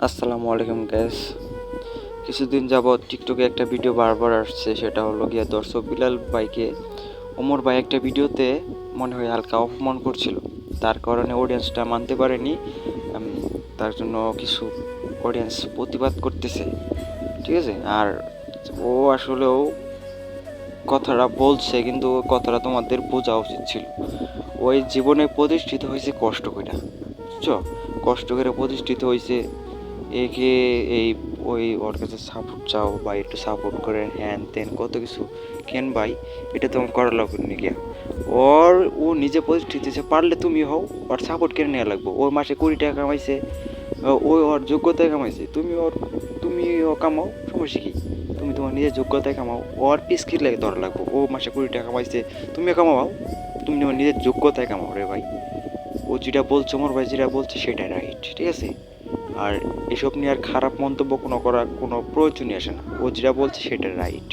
আসসালামু আলাইকুম গ্যাস। কিছুদিন যাবৎ টিকটকে একটা ভিডিও বারবার আসছে, সেটা হলো গিয়া দর্শক বিলাল ভাইকে ওমর ভাই একটা ভিডিওতে মনে হয় হালকা অপমান করছিল। তার কারণে অডিয়েন্সটা মানতে পারেনি। তার জন্য কিছু অডিয়েন্স প্রতিবাদ করতেছে, ঠিক আছে। আর ও আসলেও কথাটা বলছে, কিন্তু কথাটা তোমাদের বোঝা উচিত ছিল। ওই জীবনে প্রতিষ্ঠিত হয়েছে কষ্ট করে, বুঝছো? কষ্ট করে প্রতিষ্ঠিত হয়েছে। একে এই ওই ওর কাছে সাপোর্ট চাও বা একটু সাপোর্ট করে হ্যান ত্যান কত কিছু কেন ভাই, এটা তোমার করা লাগবে না গিয়া। ওর ও নিজে প্রতিষ্ঠিত হয়েছে, পারলে তুমি হও, ওর সাপোর্ট কেন নেওয়া লাগবে? ওর মাসে 20 টাকা কামাইছে, ওই ওর যোগ্যতায় কামাইছে, তুমি ও কামাও, সমস্যা কি? তুমি তোমার নিজের যোগ্যতায় কামাও, ওর পিস কি লাগে ধরা লাগবো? ও মাসে 20 টাকা কামাইছে, তুমিও কামাও, তুমি তোমার নিজের যোগ্যতায় কামাও রে ভাই। ও যেটা বলছে, ওমর ভাই যেটা বলছে সেটাই রাইট, ঠিক আছে। আর এসব নিয়ে আর খারাপ মন্তব্য করার কোনো প্রয়োজনই আসে না। ও যেটা বলছে সেটা রাইট।